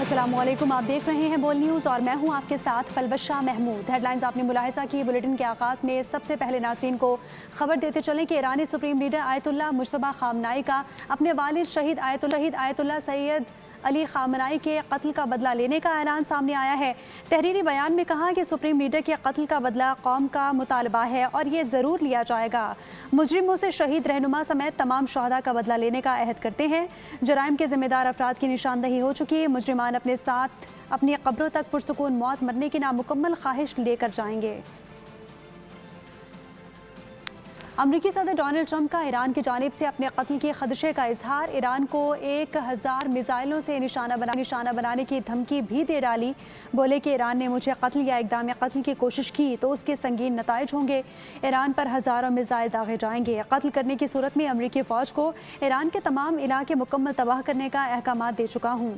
السلام علیکم، آپ دیکھ رہے ہیں بول نیوز اور میں ہوں آپ کے ساتھ فلبشہ محمود۔ ہیڈ لائنز آپ نے ملاحظہ کی۔ بلیٹن کے آغاز میں سب سے پہلے ناظرین کو خبر دیتے چلیں کہ ایرانی سپریم لیڈر آیت اللہ مجتبیٰ خامنائی کا اپنے والد شہید آیت اللہ سید علی خامنائی کے قتل کا بدلہ لینے کا اعلان سامنے آیا ہے۔ تحریری بیان میں کہا کہ سپریم لیڈر کے قتل کا بدلہ قوم کا مطالبہ ہے اور یہ ضرور لیا جائے گا۔ مجرموں سے شہید رہنما سمیت تمام شہداء کا بدلہ لینے کا عہد کرتے ہیں۔ جرائم کے ذمہ دار افراد کی نشاندہی ہو چکی۔ مجرمان اپنے ساتھ اپنی قبروں تک پرسکون موت مرنے کی نامکمل خواہش لے کر جائیں گے۔ امریکی صدر ڈونلڈ ٹرمپ کا ایران کی جانب سے اپنے قتل کے خدشے کا اظہار۔ ایران کو 1000 میزائلوں سے نشانہ بنانے کی دھمکی بھی دے ڈالی۔ بولے کہ ایران نے مجھے قتل یا اقدام قتل کی کوشش کی تو اس کے سنگین نتائج ہوں گے۔ ایران پر ہزاروں میزائل داغے جائیں گے۔ قتل کرنے کی صورت میں امریکی فوج کو ایران کے تمام علاقے مکمل تباہ کرنے کا احکامات دے چکا ہوں۔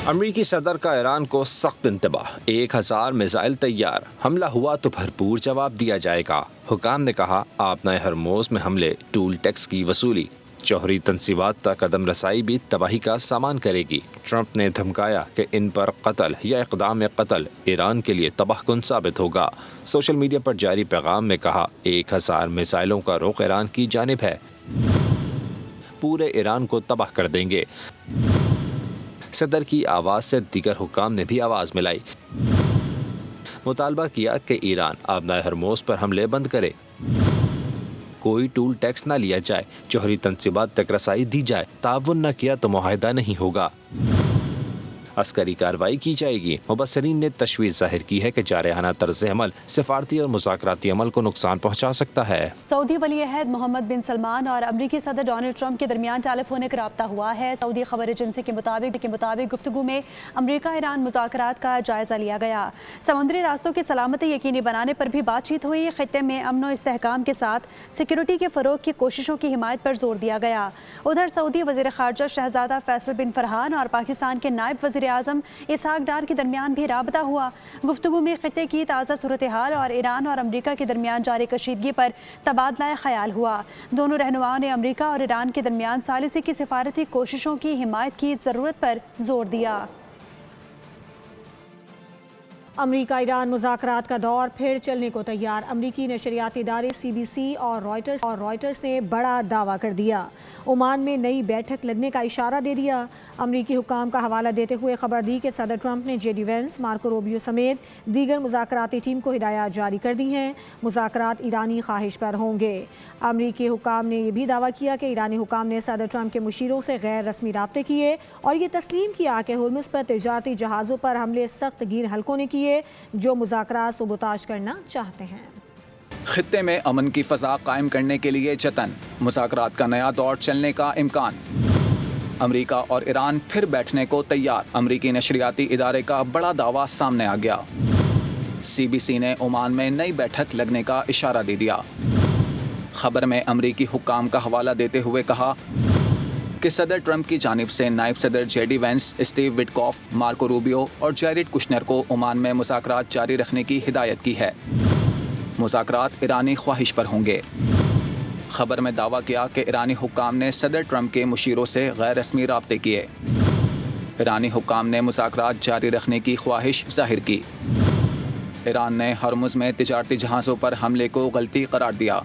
امریکی صدر کا ایران کو سخت انتباہ۔ 1000 میزائل تیار، حملہ ہوا تو بھرپور جواب دیا جائے گا۔ حکام نے کہا آبنائے ہرموز میں حملے، ٹول ٹیکس کی وصولی، جوہری تنصیبات تک قدم رسائی بھی تباہی کا سامان کرے گی۔ ٹرمپ نے دھمکایا کہ ان پر قتل یا اقدام قتل ایران کے لیے تباہ کن ثابت ہوگا۔ سوشل میڈیا پر جاری پیغام میں کہا 1000 میزائلوں کا رخ ایران کی جانب ہے، پورے ایران کو تباہ کر دیں گے۔ صدر کی آواز سے دیگر حکام نے بھی آواز ملائی، مطالبہ کیا کہ ایران آبنائے ہرموز پر حملے بند کرے، کوئی ٹول ٹیکس نہ لیا جائے، جوہری تنصیبات تک رسائی دی جائے، تعاون نہ کیا تو معاہدہ نہیں ہوگا، عسکری کارروائی کی جائے گی۔ مبصرین نے تشویش ظاہر کی ہے کہ جارحانہ طرز عمل سفارتی اور مذاکراتی عمل کو نقصان پہنچا سکتا ہے۔ سعودی ولی عہد محمد بن سلمان اور امریکی صدر ڈونلڈ ٹرمپ کے درمیان ٹیلی فونک رابطہ ہوا ہے۔ سعودی خبر ایجنسی کے مطابق گفتگو میں امریکہ ایران مذاکرات کا جائزہ لیا گیا۔ سمندری راستوں کی سلامتی یقینی بنانے پر بھی بات چیت ہوئی۔ خطے میں امن و استحکام کے ساتھ سیکیورٹی کے فروغ کی کوششوں کی حمایت پر زور دیا گیا۔ ادھر سعودی وزیر خارجہ شہزادہ فیصل بن فرحان اور پاکستان کے نائب وزیر اعظم اسحاق ڈار کے درمیان بھی رابطہ ہوا۔ گفتگو میں خطے کی تازہ صورتحال اور ایران اور امریکہ کے درمیان جاری کشیدگی پر تبادلہ خیال ہوا۔ دونوں رہنماؤں نے امریکہ اور ایران کے درمیان ثالثی کی سفارتی کوششوں کی حمایت کی ضرورت پر زور دیا۔ امریکہ ایران مذاکرات کا دور پھر چلنے کو تیار۔ امریکی نشریاتی ادارے CBC اور رائٹرز نے بڑا دعویٰ کر دیا، عمان میں نئی بیٹھک لگنے کا اشارہ دے دیا۔ امریکی حکام کا حوالہ دیتے ہوئے خبر دی کہ صدر ٹرمپ نے JD وینس، مارکو روبیو سمیت دیگر مذاکراتی ٹیم کو ہدایات جاری کر دی ہیں۔ مذاکرات ایرانی خواہش پر ہوں گے۔ امریکی حکام نے یہ بھی دعویٰ کیا کہ ایرانی حکام نے صدر ٹرمپ کے مشیروں سے غیر رسمی رابطے کیے اور یہ تسلیم کیا کہ ہرمز پر تجارتی جہازوں پر حملے سخت گیر حلقوں نے کیے جو مذاکرات سبوتاژ کرنا چاہتے ہیں۔ خطے میں امن کی فضا قائم کرنے کے لیے جتن، مذاکرات کا نیا دور چلنے کا امکان۔ امریکہ اور ایران پھر بیٹھنے کو تیار۔ امریکی نشریاتی ادارے کا بڑا دعویٰ سامنے آ گیا۔ CBC نے عمان میں نئی بیٹھک لگنے کا اشارہ دے دیا۔ خبر میں امریکی حکام کا حوالہ دیتے ہوئے کہا کہ صدر ٹرمپ کی جانب سے نائب صدر JD Vance, Steve Witkoff, Marco Rubio اور جیریڈ کشنر کو عمان میں مذاکرات جاری رکھنے کی ہدایت کی ہے۔ مذاکرات ایرانی خواہش پر ہوں گے۔ خبر میں دعویٰ کیا کہ ایرانی حکام نے صدر ٹرمپ کے مشیروں سے غیر رسمی رابطے کیے۔ ایرانی حکام نے مذاکرات جاری رکھنے کی خواہش ظاہر کی۔ ایران نے ہرمز میں تجارتی جہازوں پر حملے کو غلطی قرار دیا۔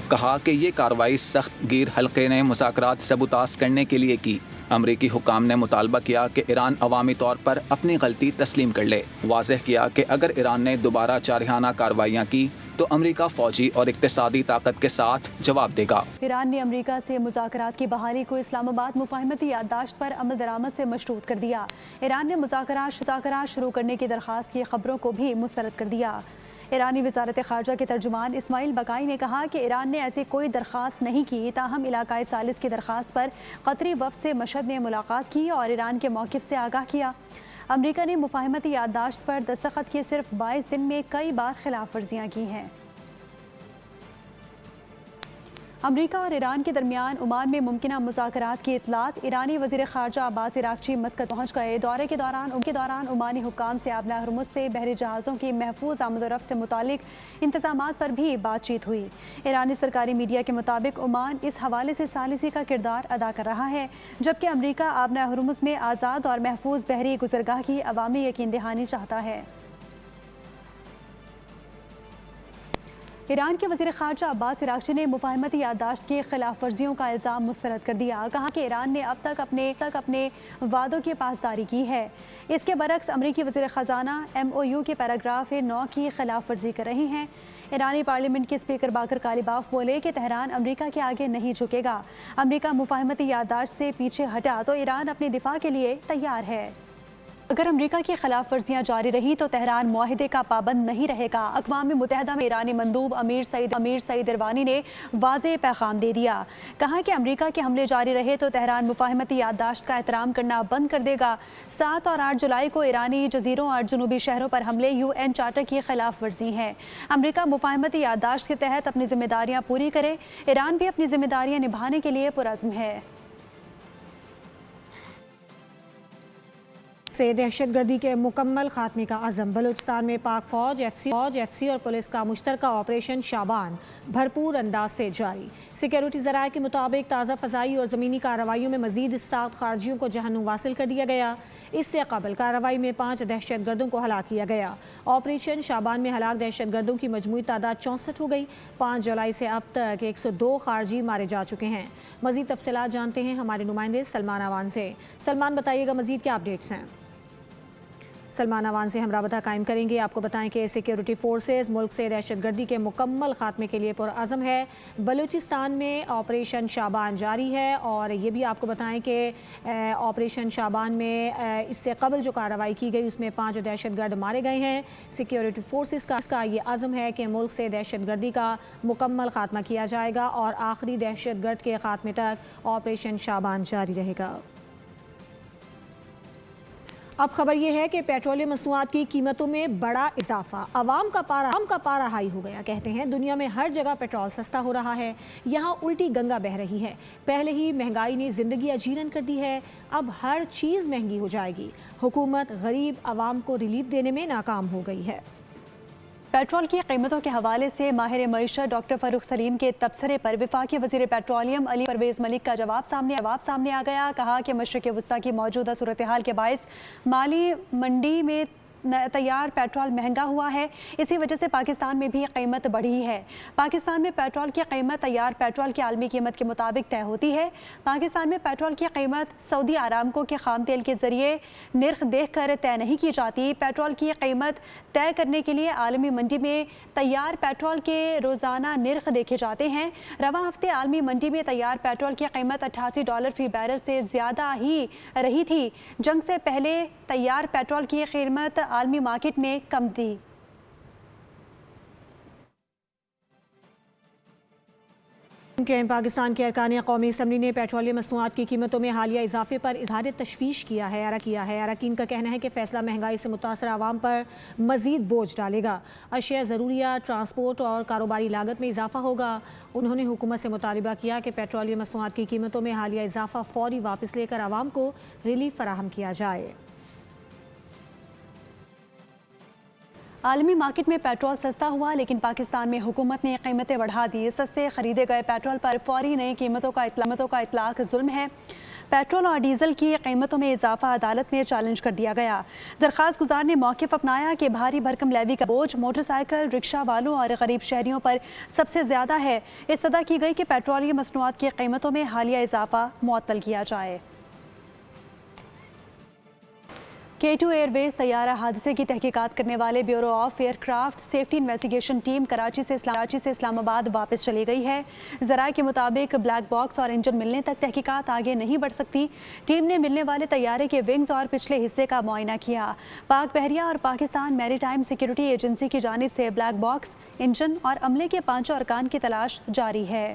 کہا کہ یہ کارروائی سخت گیر حلقے نے مذاکرات سبوتاژ کرنے کے لیے کی۔ امریکی حکام نے مطالبہ کیا کہ ایران عوامی طور پر اپنی غلطی تسلیم کر لے۔ واضح کیا کہ اگر ایران نے دوبارہ جارحانہ کارروائیاں کی تو امریکہ فوجی اور اقتصادی طاقت کے ساتھ جواب دے گا۔ ایران نے امریکہ سے مذاکرات کی بحالی کو اسلام آباد مفاہمتی یادداشت پر عمل درآمد سے مشروط کر دیا۔ ایران نے مذاکرات شروع کرنے کی درخواست کی خبروں کو بھی مسترد کر دیا۔ ایرانی وزارت خارجہ کے ترجمان اسماعیل بقائی نے کہا کہ ایران نے ایسی کوئی درخواست نہیں کی، تاہم علاقۂ ثالث کی درخواست پر قطری وفد سے مشہد میں ملاقات کی اور ایران کے موقف سے آگاہ کیا۔ امریکہ نے مفاہمتی یادداشت پر دستخط کے صرف 22 دن میں کئی بار خلاف ورزیاں کی ہیں۔ امریکہ اور ایران کے درمیان عمان میں ممکنہ مذاکرات کی اطلاعات۔ ایرانی وزیر خارجہ عباس عراقچی مسقط پہنچ گئے۔ دورے کے دوران عمانی حکام سے آبنہ ہرمز سے بحری جہازوں کی محفوظ آمد و رفت سے متعلق انتظامات پر بھی بات چیت ہوئی۔ ایرانی سرکاری میڈیا کے مطابق عمان اس حوالے سے ثالثی کا کردار ادا کر رہا ہے، جبکہ امریکہ آبنہ ہرمز میں آزاد اور محفوظ بحری گزرگاہ کی عوامی یقین دہانی چاہتا ہے۔ ایران کے وزیر خارجہ عباس عراقچی نے مفاہمتی یادداشت کی خلاف ورزیوں کا الزام مسترد کر دیا۔ کہا کہ ایران نے اب تک اپنے وعدوں کی پاسداری کی ہے۔ اس کے برعکس امریکی وزیر خزانہ MOU کے پیراگراف 9 کی خلاف ورزی کر رہی ہیں۔ ایرانی پارلیمنٹ کے اسپیکر باقر کالیباف بولے کہ تہران امریکہ کے آگے نہیں جھکے گا۔ امریکہ مفاہمتی یادداشت سے پیچھے ہٹا تو ایران اپنے دفاع کے لیے تیار ہے۔ اگر امریکہ کی خلاف ورزیاں جاری رہی تو تہران معاہدے کا پابند نہیں رہے گا۔ اقوام متحدہ میں ایرانی مندوب امیر سعید اروانی نے واضح پیغام دے دیا۔ کہا کہ امریکہ کے حملے جاری رہے تو تہران مفاہمتی یادداشت کا احترام کرنا بند کر دے گا۔ 7 اور 8 جولائی کو ایرانی جزیروں اور جنوبی شہروں پر حملے UN چارٹر کی خلاف ورزی ہیں۔ امریکہ مفاہمتی یادداشت کے تحت اپنی ذمہ داریاں پوری کرے، ایران بھی اپنی ذمہ داریاں نبھانے کے لیے پرعزم ہے۔ سے دہشت گردی کے مکمل خاتمے کا عزم۔ بلوچستان میں پاک فوج ایف سی اور پولیس کا مشترکہ آپریشن شابان بھرپور انداز سے جاری۔ سیکیورٹی ذرائع کے مطابق تازہ فضائی اور زمینی کارروائیوں میں مزید 7 خارجیوں کو جہنم واصل کر دیا گیا۔ اس سے قبل کارروائی میں 5 دہشت گردوں کو ہلاک کیا گیا۔ آپریشن شابان میں ہلاک دہشت گردوں کی مجموعی تعداد 64 ہو گئی۔ 5 جولائی سے اب تک 102 خارجی مارے جا چکے ہیں۔ مزید تفصیلات جانتے ہیں ہمارے نمائندے سلمان آوان سے۔ سلمان، بتائیے گا مزید کیا اپڈیٹس ہیں؟ سلمان آوان سے ہم رابطہ قائم کریں گے۔ آپ کو بتائیں کہ سیکیورٹی فورسز ملک سے دہشت گردی کے مکمل خاتمے کے لیے پرعزم ہے۔ بلوچستان میں آپریشن شابان جاری ہے، اور یہ بھی آپ کو بتائیں کہ آپریشن شابان میں اس سے قبل جو کارروائی کی گئی اس میں 5 دہشت گرد مارے گئے ہیں۔ سیکیورٹی فورسز کا یہ عزم ہے کہ ملک سے دہشت گردی کا مکمل خاتمہ کیا جائے گا اور آخری دہشت گرد کے خاتمے تک آپریشن شابان جاری رہے گا۔ اب خبر یہ ہے کہ پیٹرولیم مصنوعات کی قیمتوں میں بڑا اضافہ۔ عوام کا پارا ہائی ہو گیا۔ کہتے ہیں دنیا میں ہر جگہ پیٹرول سستا ہو رہا ہے، یہاں الٹی گنگا بہہ رہی ہے۔ پہلے ہی مہنگائی نے زندگی اجیرن کر دی ہے، اب ہر چیز مہنگی ہو جائے گی۔ حکومت غریب عوام کو ریلیف دینے میں ناکام ہو گئی ہے۔ پیٹرول کی قیمتوں کے حوالے سے ماہر معیشت ڈاکٹر فاروق سلیم کے تبصرے پر وفاقی وزیر پیٹرولیم علی پرویز ملک کا جواب سامنے آ گیا۔ کہا کہ مشرق وسطیٰ کی موجودہ صورتحال کے باعث مالی منڈی میں تیار پیٹرول مہنگا ہوا ہے، اسی وجہ سے پاکستان میں بھی قیمت بڑھی ہے۔ پاکستان میں پیٹرول کی قیمت تیار پیٹرول کی عالمی قیمت کے مطابق طے ہوتی ہے۔ پاکستان میں پیٹرول کی قیمت سعودی آرامکو کے خام تیل کے ذریعے نرخ دیکھ کر طے نہیں کی جاتی۔ پیٹرول کی قیمت طے کرنے کے لیے عالمی منڈی میں تیار پیٹرول کے روزانہ نرخ دیکھے جاتے ہیں۔ رواں ہفتے عالمی منڈی میں تیار پیٹرول کی قیمت $88 فی بیرل سے زیادہ ہی رہی تھی۔ جنگ سے پہلے تیار پیٹرول کی قیمت عالمی مارکیٹ میں کم تھی۔ پاکستان کے ارکان قومی اسمبلی نے پیٹرولیم مصنوعات کی قیمتوں میں حالیہ اضافے پر اظہار تشویش کیا ہے۔ اراکین کا کہنا ہے کہ فیصلہ مہنگائی سے متاثرہ عوام پر مزید بوجھ ڈالے گا۔ اشیاء ضروریہ، ٹرانسپورٹ اور کاروباری لاگت میں اضافہ ہوگا۔ انہوں نے حکومت سے مطالبہ کیا کہ پیٹرولیم مصنوعات کی قیمتوں میں حالیہ اضافہ فوری واپس لے کر عوام کو ریلیف فراہم کیا جائے۔ عالمی مارکیٹ میں پیٹرول سستا ہوا، لیکن پاکستان میں حکومت نے قیمتیں بڑھا دی۔ سستے خریدے گئے پیٹرول پر فوری نئی قیمتوں کا اطلاق ظلم ہے۔ پیٹرول اور ڈیزل کی قیمتوں میں اضافہ عدالت میں چیلنج کر دیا گیا۔ درخواست گزار نے موقف اپنایا کہ بھاری بھرکم لیوی کا بوجھ موٹر سائیکل، رکشہ والوں اور غریب شہریوں پر سب سے زیادہ ہے۔ استدعا کی گئی کہ پیٹرولیم مصنوعات کی قیمتوں میں حالیہ اضافہ معطل کیا جائے۔ K2 ایئر ویز طیارہ حادثے کی تحقیقات کرنے والے bureau of aircraft safety investigation team Karachi سے اسلام آباد واپس چلی گئی ہے۔ ذرائع کے مطابق بلیک باکس اور انجن ملنے تک تحقیقات آگے نہیں بڑھ سکتی۔ ٹیم نے ملنے والے طیارے کے ونگز اور پچھلے حصے کا معائنہ کیا۔ پاک بحریہ اور پاکستان میری ٹائم سیکیورٹی ایجنسی کی جانب سے بلیک باکس، انجن اور عملے کے 5 ارکان کی تلاش جاری ہے۔